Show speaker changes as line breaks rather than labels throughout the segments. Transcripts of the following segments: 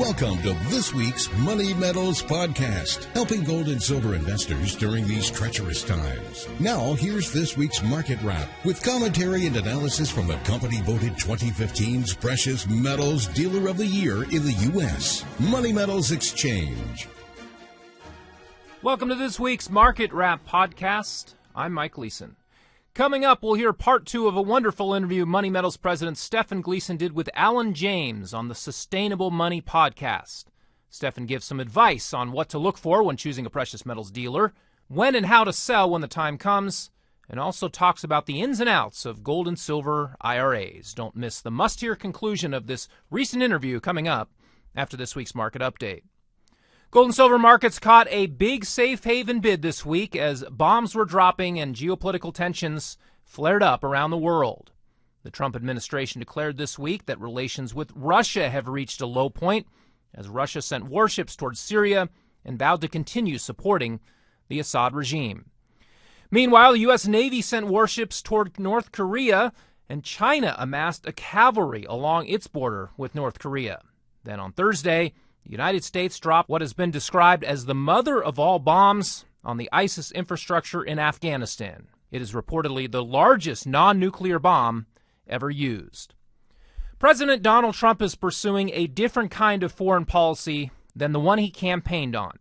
Welcome to this week's Money Metals podcast, helping gold and silver investors during these treacherous times. Now, here's this week's market wrap with commentary and analysis from the company voted 2015's Precious Metals Dealer of the Year in the U.S., Money Metals Exchange.
Welcome to this week's Market Wrap podcast. I'm Mike Gleason. Coming up, we'll hear part two of a wonderful interview Money Metals President Stefan Gleason did with Alan James on the Sustainable Money podcast. Stefan gives some advice on what to look for when choosing a precious metals dealer, when and how to sell when the time comes, and also talks about the ins and outs of gold and silver IRAs. Don't miss the must-hear conclusion of this recent interview coming up after this week's market update. Gold and silver markets caught a big safe haven bid this week as bombs were dropping and geopolitical tensions flared up around the world. The Trump administration declared this week that relations with Russia have reached a low point as Russia sent warships towards Syria and vowed to continue supporting the Assad regime. Meanwhile, the U.S. Navy sent warships toward North Korea, and China amassed a cavalry along its border with North Korea. Then on Thursday, the United States dropped what has been described as the mother of all bombs on the ISIS infrastructure in Afghanistan. It is reportedly the largest non-nuclear bomb ever used. President Donald Trump is pursuing a different kind of foreign policy than the one he campaigned on.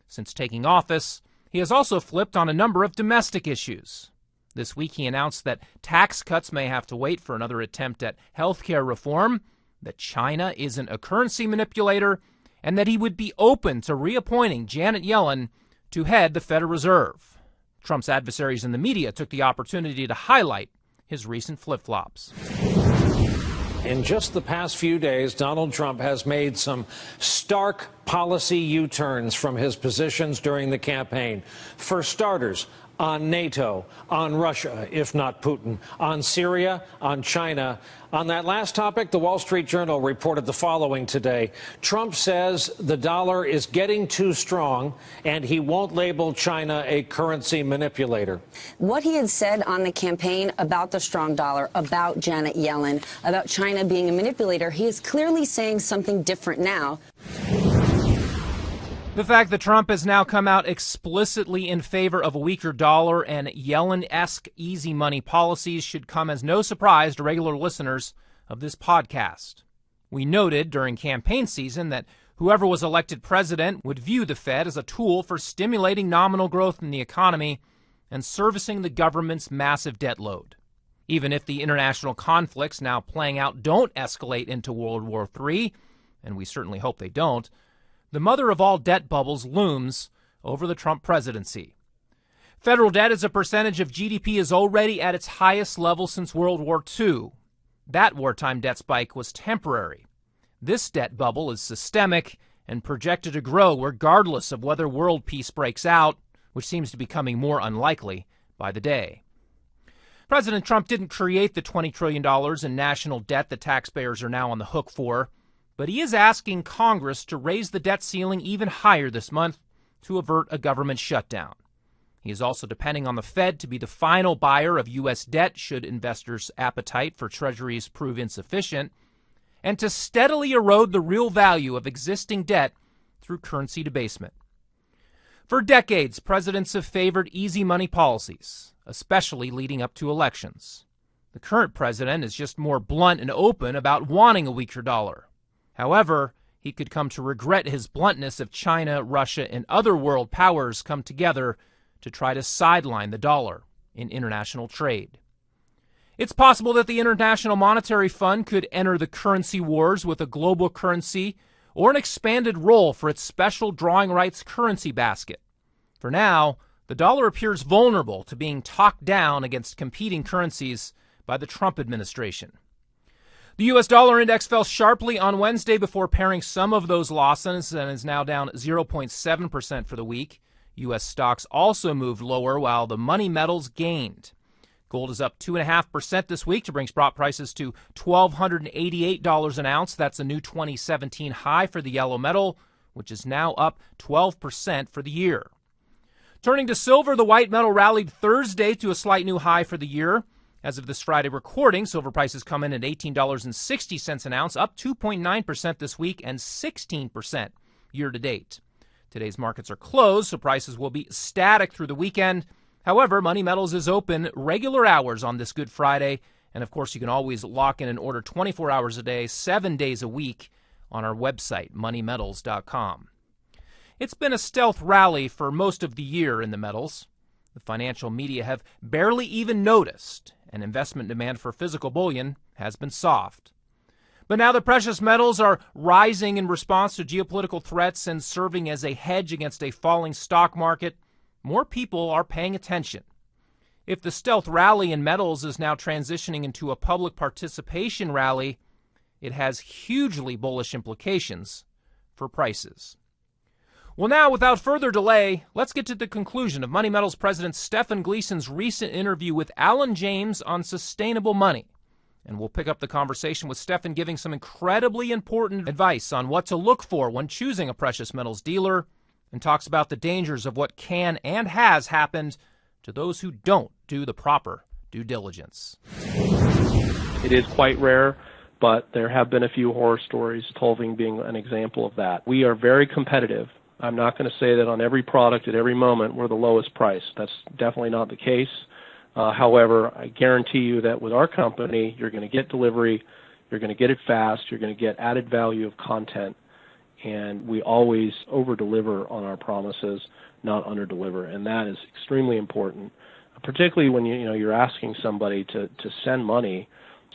Since taking office, he has also flipped on a number of domestic issues. This week he announced that tax cuts may have to wait for another attempt at health care reform, that China isn't a currency manipulator, and that he would be open to reappointing Janet Yellen to head the Federal Reserve. Trump's adversaries in the media took the opportunity to highlight his recent flip-flops.
In just the past few days, Donald Trump has made some stark policy U-turns from his positions during the campaign. For starters, on NATO, on Russia, if not Putin, on Syria, on China. On that last topic, the Wall Street Journal reported the following today. Trump says the dollar is getting too strong and he won't label China a currency manipulator.
What he had said on the campaign about the strong dollar, about Janet Yellen, about China being a manipulator, he is clearly saying something different now.
The fact that Trump has now come out explicitly in favor of a weaker dollar and Yellen-esque easy money policies should come as no surprise to regular listeners of this podcast. We noted during campaign season that whoever was elected president would view the Fed as a tool for stimulating nominal growth in the economy and servicing the government's massive debt load. Even if the international conflicts now playing out don't escalate into World War III, and we certainly hope they don't, the mother of all debt bubbles looms over the Trump presidency. Federal debt as a percentage of GDP is already at its highest level since World War II. That wartime debt spike was temporary. This debt bubble is systemic and projected to grow regardless of whether world peace breaks out, which seems to be becoming more unlikely by the day. President Trump didn't create the $20 trillion in national debt that taxpayers are now on the hook for, but he is asking Congress to raise the debt ceiling even higher this month to avert a government shutdown. He is also depending on the Fed to be the final buyer of U.S. debt should investors' appetite for treasuries prove insufficient, and to steadily erode the real value of existing debt through currency debasement. For decades, presidents have favored easy money policies, especially leading up to elections. The current president is just more blunt and open about wanting a weaker dollar. However, he could come to regret his bluntness if China, Russia, and other world powers come together to try to sideline the dollar in international trade. It's possible that the International Monetary Fund could enter the currency wars with a global currency or an expanded role for its special drawing rights currency basket. For now, the dollar appears vulnerable to being talked down against competing currencies by the Trump administration. The U.S. dollar index fell sharply on Wednesday before paring some of those losses and is now down 0.7% for the week. U.S. stocks also moved lower while the money metals gained. Gold is up 2.5% this week to bring spot prices to $1,288 an ounce. That's a new 2017 high for the yellow metal, which is now up 12% for the year. Turning to silver, the white metal rallied Thursday to a slight new high for the year. As of this Friday recording, silver prices come in at $18.60 an ounce, up 2.9% this week and 16% year to date. Today's markets are closed, so prices will be static through the weekend. However, Money Metals is open regular hours on this Good Friday, and of course you can always lock in an order 24 hours a day, 7 days a week on our website, moneymetals.com. It's been a stealth rally for most of the year in the metals. The financial media have barely even noticed, and investment demand for physical bullion has been soft. But now the precious metals are rising in response to geopolitical threats and serving as a hedge against a falling stock market. More people are paying attention. If the stealth rally in metals is now transitioning into a public participation rally, it has hugely bullish implications for prices. Well, now, without further delay, let's get to the conclusion of Money Metals President Stefan Gleason's recent interview with Alan James on sustainable money. And we'll pick up the conversation with Stefan giving some incredibly important advice on what to look for when choosing a precious metals dealer, and talks about the dangers of what can and has happened to those who don't do the proper due diligence.
It is quite rare, but there have been a few horror stories, Tolving being an example of that. We are very competitive. I'm not going to say that on every product at every moment we're the lowest price. That's definitely not the case. However, I guarantee you that with our company, you're going to get delivery, you're going to get it fast, you're going to get added value of content, and we always over-deliver on our promises, not under-deliver, and that is extremely important, particularly when you're asking somebody to send money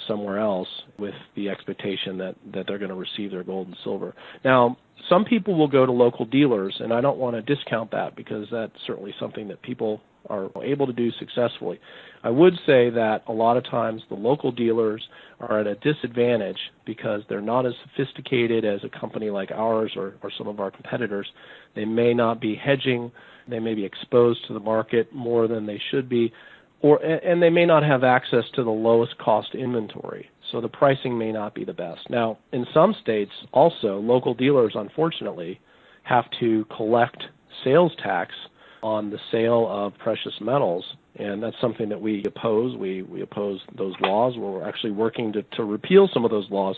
somewhere else with the expectation that they're going to receive their gold and silver. Now, some people will go to local dealers, and I don't want to discount that because that's certainly something that people are able to do successfully. I would say that a lot of times the local dealers are at a disadvantage because they're not as sophisticated as a company like ours or some of our competitors. They may not be hedging. They may be exposed to the market more than they should be, and they may not have access to the lowest cost inventory. So the pricing may not be the best. Now, in some states also, local dealers, unfortunately, have to collect sales tax on the sale of precious metals, and that's something that we oppose. We oppose those laws. We're actually working to repeal some of those laws,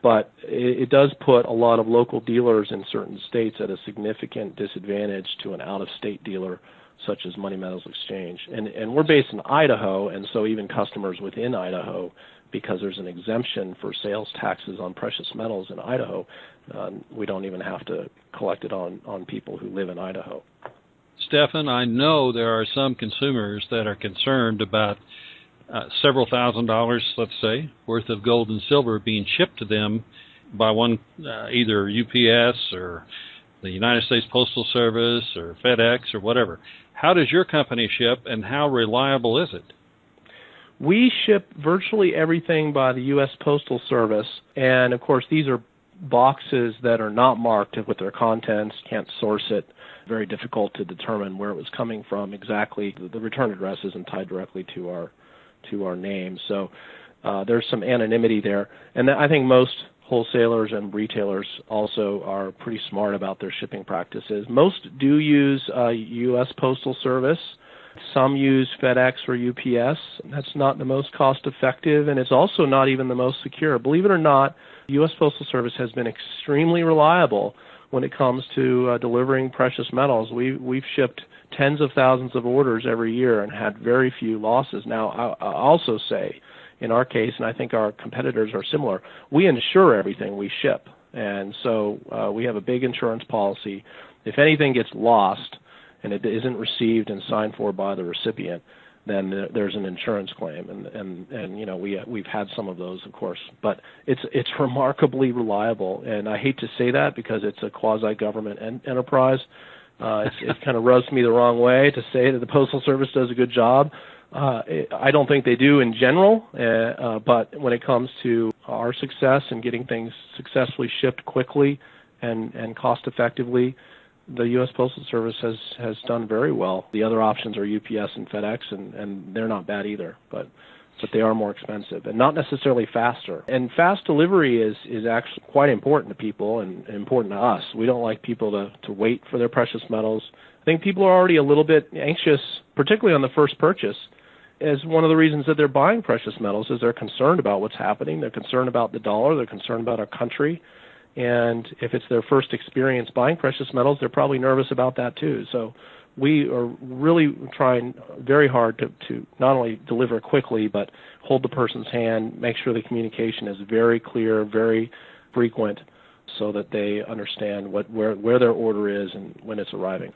but it does put a lot of local dealers in certain states at a significant disadvantage to an out-of-state dealer such as Money Metals Exchange. And we're based in Idaho, and so even customers within Idaho, because there's an exemption for sales taxes on precious metals in Idaho, we don't even have to collect it on people who live in Idaho.
Stefan, I know there are some consumers that are concerned about several $1,000s, let's say, worth of gold and silver being shipped to them by either UPS or the United States Postal Service or FedEx or whatever. How does your company ship, and how reliable is it?
We ship virtually everything by the U.S. Postal Service, and of course these are boxes that are not marked with their contents, can't source it. Very difficult to determine where it was coming from exactly. The return address isn't tied directly to our name, so there's some anonymity there. And I think most wholesalers and retailers also are pretty smart about their shipping practices. Most do use U.S. Postal Service. Some use FedEx or UPS. That's not the most cost-effective, and it's also not even the most secure. Believe it or not, the U.S. Postal Service has been extremely reliable when it comes to delivering precious metals. We've shipped tens of thousands of orders every year and had very few losses. Now, I'll also say, in our case, and I think our competitors are similar, we insure everything we ship. And so we have a big insurance policy. If anything gets lost and it isn't received and signed for by the recipient, then there's an insurance claim, and we've had some of those, of course, but it's remarkably reliable, and I hate to say that because it's a quasi-government enterprise. It kind of rubs me the wrong way to say that the Postal Service does a good job. I don't think they do in general, but when it comes to our success and getting things successfully shipped quickly and cost-effectively, the U.S. Postal Service has done very well. The other options are UPS and FedEx, and they're not bad either, but they are more expensive and not necessarily faster. And fast delivery is actually quite important to people and important to us. We don't like people to wait for their precious metals. I think people are already a little bit anxious, particularly on the first purchase, as one of the reasons that they're buying precious metals is they're concerned about what's happening. They're concerned about the dollar. They're concerned about our country. And if it's their first experience buying precious metals, they're probably nervous about that too. So we are really trying very hard to not only deliver quickly, but hold the person's hand, make sure the communication is very clear, very frequent, so that they understand where their order is and when it's arriving.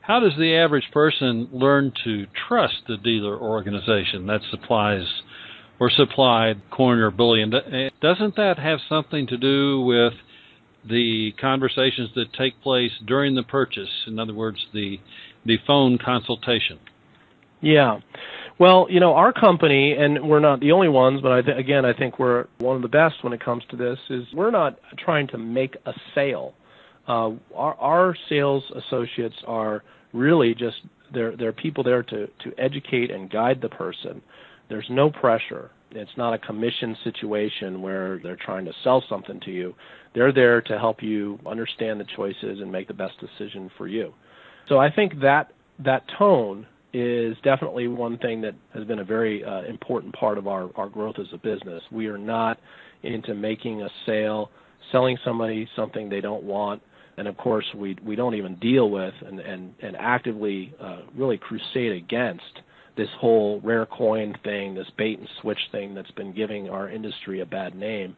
How does the average person learn to trust the dealer organization that supplies or supplied coin or bullion? Doesn't that have something to do with the conversations that take place during the purchase? In other words, the phone consultation.
Yeah. Well, our company, and we're not the only ones, but I think we're one of the best when it comes to this, is we're not trying to make a sale. Our sales associates are really just, they're people there to educate and guide the person. There's no pressure. It's not a commission situation where they're trying to sell something to you. They're there to help you understand the choices and make the best decision for you. So I think that tone is definitely one thing that has been a very important part of our growth as a business. We are not into making a sale, selling somebody something they don't want, and of course we don't even deal with and actively really crusade against this whole rare coin thing, this bait and switch thing that's been giving our industry a bad name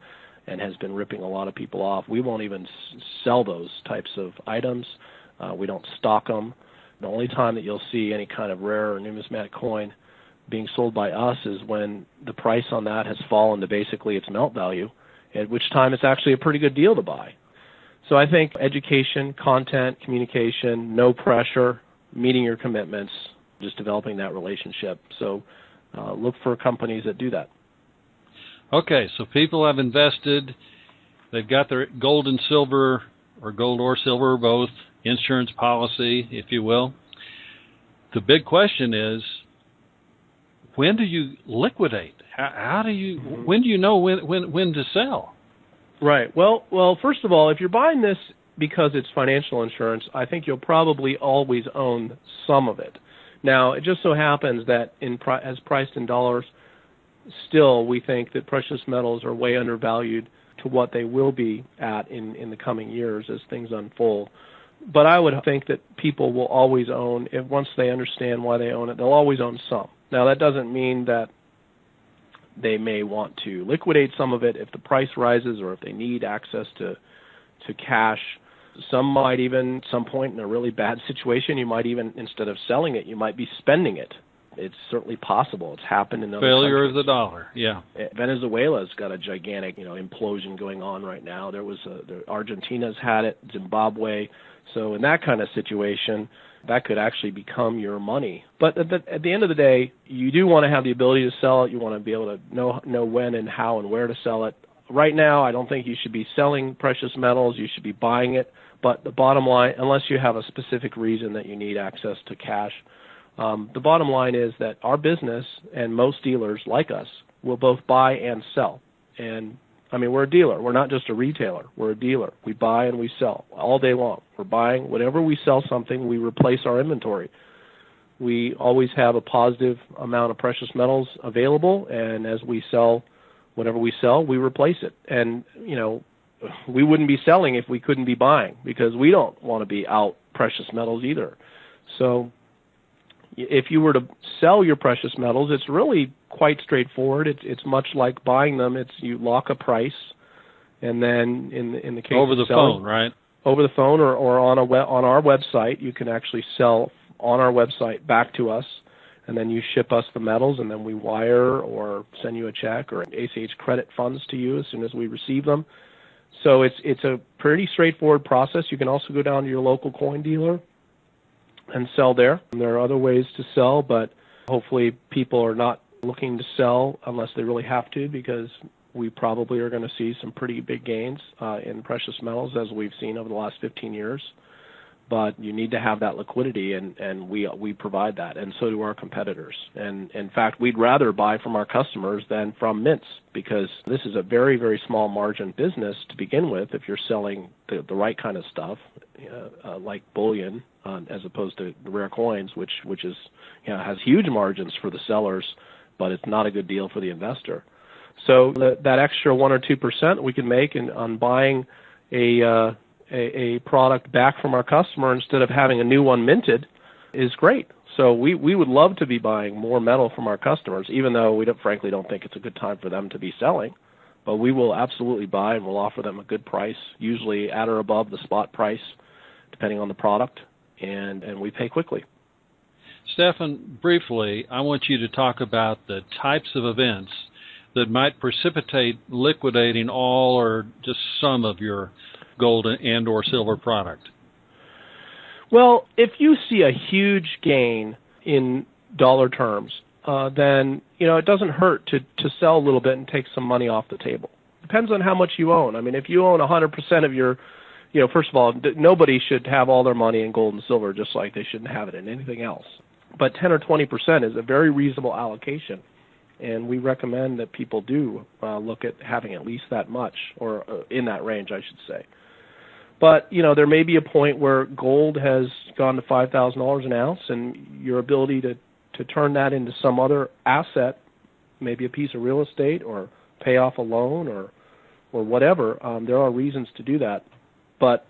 and has been ripping a lot of people off. We won't even sell those types of items. We don't stock them. The only time that you'll see any kind of rare or numismatic coin being sold by us is when the price on that has fallen to basically its melt value, at which time it's actually a pretty good deal to buy. So I think education, content, communication, no pressure, meeting your commitments, just developing that relationship. So look for companies that do that.
Okay, so people have invested. They've got their gold and silver, or gold or silver, both, insurance policy, if you will. The big question is, when do you liquidate? How do you? When do you know when to sell?
Right. Well, first of all, if you're buying this because it's financial insurance, I think you'll probably always own some of it. Now, it just so happens that as priced in dollars, still we think that precious metals are way undervalued to what they will be at in the coming years as things unfold. But I would think that people will always own, once they understand why they own it, they'll always own some. Now, that doesn't mean that they may want to liquidate some of it if the price rises or if they need access to cash. Some might even, at some point in a really bad situation, you might even, instead of selling it, you might be spending it. It's certainly possible. It's happened in other
failure
countries.
of the dollar, yeah.
Venezuela's got a gigantic, implosion going on right now. Argentina's had it, Zimbabwe. So in that kind of situation, that could actually become your money. But at the end of the day, you do want to have the ability to sell it. You want to be able to know when and how and where to sell it. Right now, I don't think you should be selling precious metals. You should be buying it. But the bottom line, unless you have a specific reason that you need access to cash, the bottom line is that our business and most dealers like us will both buy and sell. And we're a dealer. We're not just a retailer. We're a dealer. We buy and we sell all day long. We're buying. Whenever we sell something, we replace our inventory. We always have a positive amount of precious metals available, and as we sell whatever we sell, we replace it. And, we wouldn't be selling if we couldn't be buying, because we don't want to be out precious metals either. So if you were to sell your precious metals, it's really quite straightforward. It's much like buying them. You lock a price, and then in the case
over the
of selling,
phone, right?
Over the phone or on our website, you can actually sell on our website back to us, and then you ship us the metals, and then we wire or send you a check or ACH credit funds to you as soon as we receive them. So it's a pretty straightforward process. You can also go down to your local coin dealer and sell there. And there are other ways to sell, but hopefully people are not looking to sell unless they really have to, because we probably are going to see some pretty big gains in precious metals as we've seen over the last 15 years. but you need to have that liquidity, and we provide that, and so do our competitors. And in fact, we'd rather buy from our customers than from mints, because this is a very, very small margin business to begin with if you're selling the right kind of stuff, like bullion, as opposed to the rare coins, which is has huge margins for the sellers, but it's not a good deal for the investor. So that extra 1 or 2% we can make on buying a product back from our customer instead of having a new one minted is great. So we would love to be buying more metal from our customers, even though we frankly don't think it's a good time for them to be selling. But we will absolutely buy, and we'll offer them a good price, usually at or above the spot price, depending on the product, and we pay quickly.
Stefan, briefly, I want you to talk about the types of events that might precipitate liquidating all or just some of your gold and or silver product.
Well, if you see a huge gain in dollar terms, then it doesn't hurt to sell a little bit and take some money off the table. Depends on how much you own. I mean, if you own 100% of your, first of all, nobody should have all their money in gold and silver, just like they shouldn't have it in anything else. But 10 or 20% is a very reasonable allocation, and we recommend that people do look at having at least that much, or in that range, I should say. But, there may be a point where gold has gone to $5,000 an ounce, and your ability to turn that into some other asset, maybe a piece of real estate or pay off a loan or whatever, there are reasons to do that. But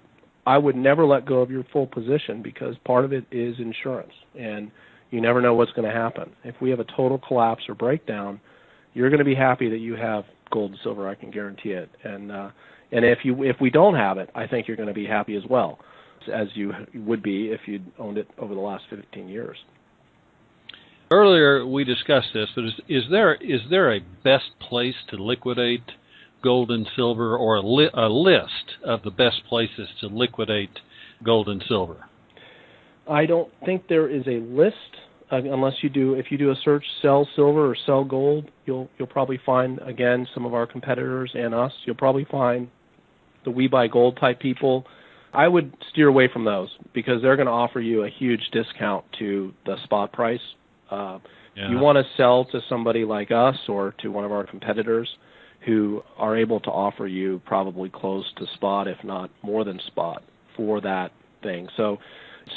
I would never let go of your full position, because part of it is insurance, and you never know what's going to happen. If we have a total collapse or breakdown, you're going to be happy that you have gold and silver, I can guarantee it. And if we don't have it, I think you're going to be happy as well, as you would be if you'd owned it over the last 15 years.
Earlier we discussed this, but is there a best place to liquidate gold and silver, or a list of the best places to liquidate gold and silver?
I don't think there is a list, unless if you do a search, sell silver or sell gold, you'll probably find, again, some of our competitors and us. You'll probably find the We Buy Gold type people. I would steer away from those, because they're going to offer you a huge discount to the spot price. You want to sell to somebody like us or to one of our competitors who are able to offer you probably close to spot, if not more than spot, for that thing. So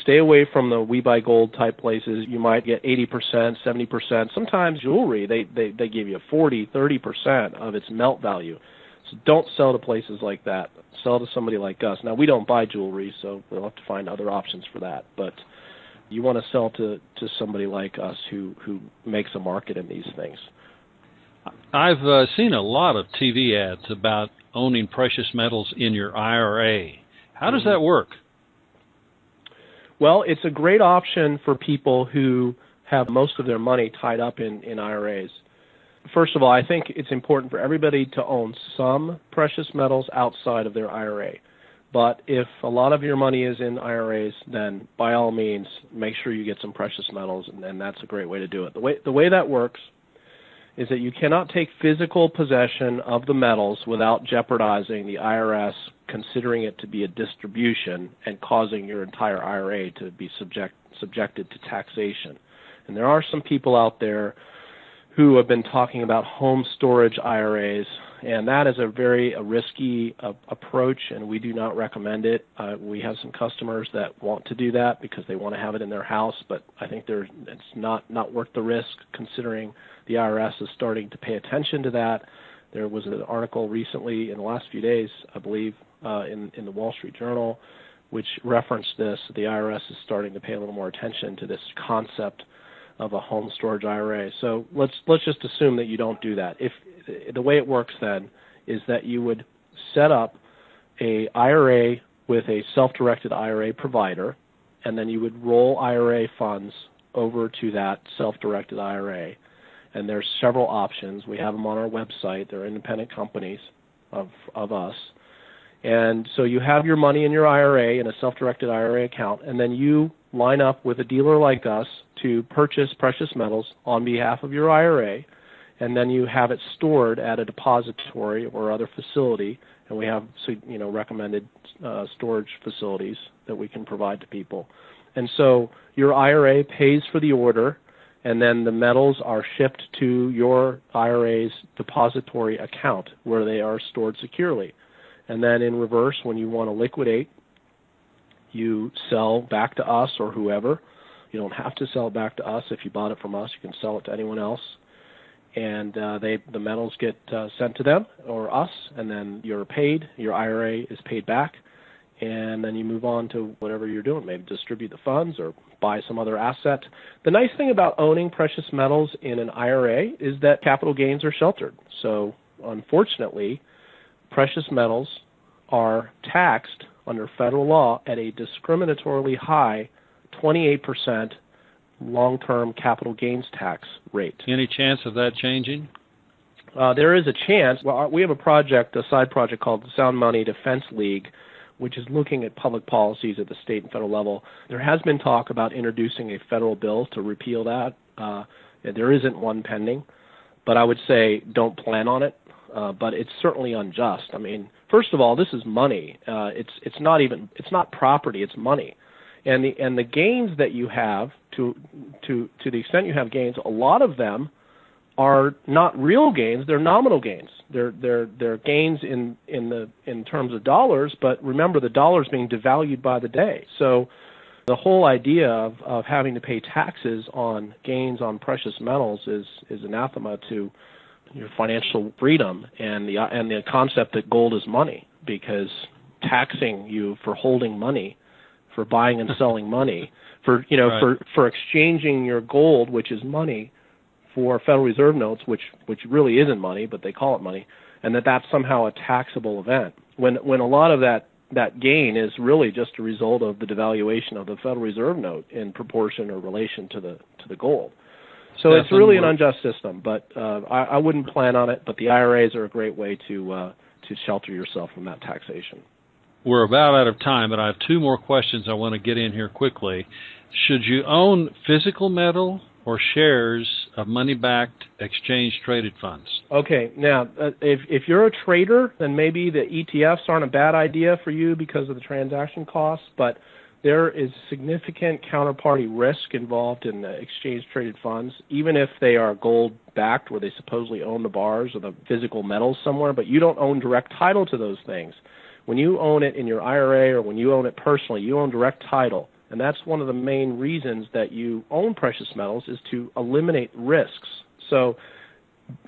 stay away from the We Buy Gold type places. You might get 80%, 70%. Sometimes jewelry, they give you 40, 30% of its melt value. So don't sell to places like that. Sell to somebody like us. Now, we don't buy jewelry, so we'll have to find other options for that. But you want to sell to somebody like us who makes a market in these things.
I've seen a lot of TV ads about owning precious metals in your IRA. How does that work?
Well, it's a great option for people who have most of their money tied up in IRAs. First of all, I think it's important for everybody to own some precious metals outside of their IRA. But if a lot of your money is in IRAs, then by all means, make sure you get some precious metals, and that's a great way to do it. The way that works is that you cannot take physical possession of the metals without jeopardizing the IRS considering it to be a distribution and causing your entire IRA to be subjected to taxation. And there are some people out there who have been talking about home storage IRAs, and that is a very risky approach, and we do not recommend it. We have some customers that want to do that because they want to have it in their house, but I think it's not worth the risk, considering the IRS is starting to pay attention to that. There was an article recently in the last few days, I believe, in the Wall Street Journal, which referenced this. The IRS is starting to pay a little more attention to this concept of a home storage IRA. So let's just assume that you don't do that. If the way it works then is that you would set up a IRA with a self-directed IRA provider, and then you would roll IRA funds over to that self-directed IRA. And there's several options. We have them on our website. They're independent companies of us. And so you have your money in your IRA, in a self-directed IRA account, and then you line up with a dealer like us to purchase precious metals on behalf of your IRA, and then you have it stored at a depository or other facility, and we have recommended storage facilities that we can provide to people. And so your IRA pays for the order, and then the metals are shipped to your IRA's depository account where they are stored securely. And then in reverse, when you want to liquidate, you sell back to us or whoever. You don't have to sell it back to us. If you bought it from us, you can sell it to anyone else. And the metals get sent to them or us, and then you're paid. Your IRA is paid back, and then you move on to whatever you're doing, maybe distribute the funds or buy some other asset. The nice thing about owning precious metals in an IRA is that capital gains are sheltered. So unfortunately, precious metals are taxed under federal law at a discriminatorily high 28% long-term capital gains tax rate.
Any chance of that changing?
There is a chance. Well, we have a side project called the Sound Money Defense League, which is looking at public policies at the state and federal level. There has been talk about introducing a federal bill to repeal that. There isn't one pending, but I would say don't plan on it. But it's certainly unjust. I mean, first of all, this is money. It's not property. It's money, and the gains that you have to the extent you have gains, a lot of them are not real gains. They're nominal gains. They're gains in terms of dollars. But remember, the dollar is being devalued by the day. So the whole idea of having to pay taxes on gains on precious metals is anathema to your financial freedom and the concept that gold is money, because taxing you for holding money, for buying and selling money, for exchanging your gold, which is money, for Federal Reserve notes, which really isn't money, but they call it money, and that's somehow a taxable event. When a lot of that gain is really just a result of the devaluation of the Federal Reserve note in proportion or relation to the gold. So it's really an unjust system, but I wouldn't plan on it. But the IRAs are a great way to shelter yourself from that taxation.
We're about out of time, but I have two more questions I want to get in here quickly. Should you own physical metal or shares of money-backed exchange-traded funds? Okay, now, if you're a trader, then maybe the ETFs aren't a bad idea for you because of the transaction costs, but there is significant counterparty risk involved in the exchange-traded funds, even if they are gold-backed, where they supposedly own the bars or the physical metals somewhere, but you don't own direct title to those things. When you own it in your IRA or when you own it personally, you own direct title. And that's one of the main reasons that you own precious metals, is to eliminate risks. So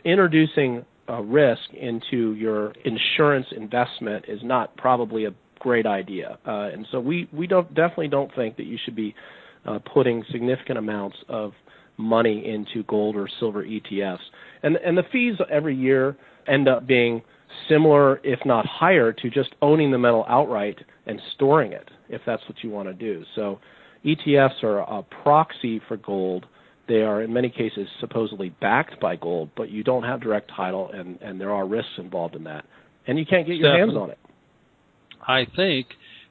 introducing a risk into your insurance investment is not probably a great idea. And so we definitely don't think that you should be putting significant amounts of money into gold or silver ETFs. And the fees every year end up being similar, if not higher, to just owning the metal outright and storing it, if that's what you want to do. So ETFs are a proxy for gold. They are, in many cases, supposedly backed by gold, but you don't have direct title, and there are risks involved in that. And you can't get your hands on it. I think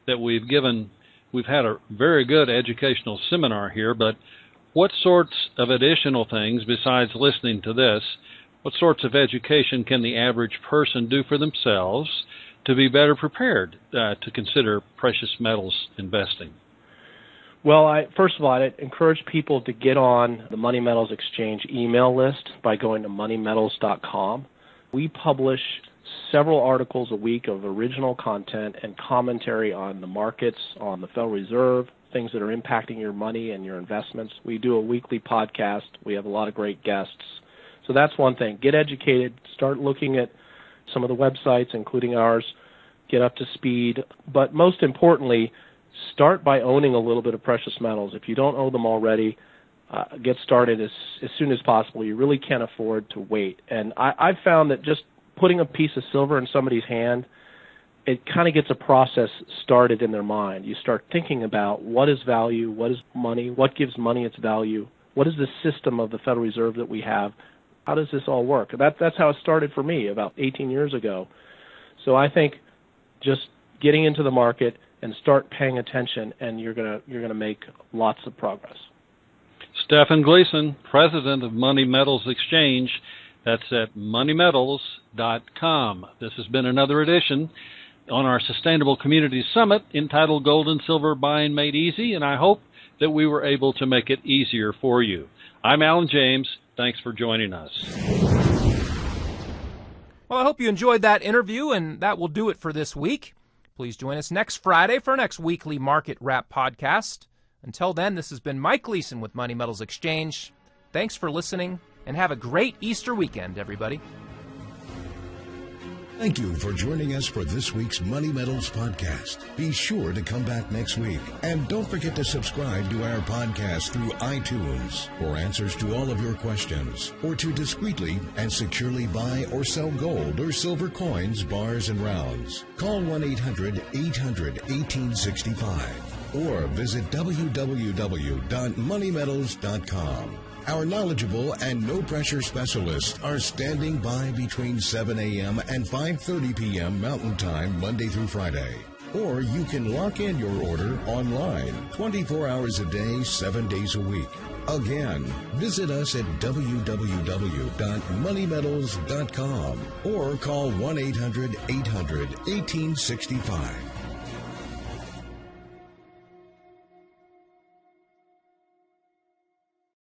that we've had a very good educational seminar here, but what sorts of additional things, besides listening to this, what sorts of education can the average person do for themselves to be better prepared to consider precious metals investing?
Well, first of all, I'd encourage people to get on the Money Metals Exchange email list by going to moneymetals.com. We publish several articles a week of original content and commentary on the markets, on the Federal Reserve, things that are impacting your money and your investments. We do a weekly podcast. We have a lot of great guests. So that's one thing. Get educated. Start looking at some of the websites, including ours. Get up to speed. But most importantly, start by owning a little bit of precious metals. If you don't own them already, get started as soon as possible. You really can't afford to wait. And I've found that just putting a piece of silver in somebody's hand, it kind of gets a process started in their mind. You start thinking about what is value, what is money, what gives money its value, what is the system of the Federal Reserve that we have, how does this all work? That's how it started for me about 18 years ago. So I think just getting into the market and start paying attention, and you're gonna make lots of progress.
Stefan Gleason, President of Money Metals Exchange, That's at moneymetals.com. This has been another edition on our Sustainable Communities Summit entitled Gold and Silver Buying Made Easy, and I hope that we were able to make it easier for you. I'm Alan James. Thanks for joining us.
Well, I hope you enjoyed that interview, and that will do it for this week. Please join us next Friday for our next weekly Market Wrap podcast. Until then, this has been Mike Gleason with Money Metals Exchange. Thanks for listening, and have a great Easter weekend, everybody.
Thank you for joining us for this week's Money Metals podcast. Be sure to come back next week. And don't forget to subscribe to our podcast through iTunes for answers to all of your questions, or to discreetly and securely buy or sell gold or silver coins, bars, and rounds. Call 1-800-800-1865 or visit www.moneymetals.com. Our knowledgeable and no-pressure specialists are standing by between 7 a.m. and 5:30 p.m. Mountain Time, Monday through Friday. Or you can lock in your order online, 24 hours a day, 7 days a week. Again, visit us at www.moneymetals.com or call 1-800-800-1865.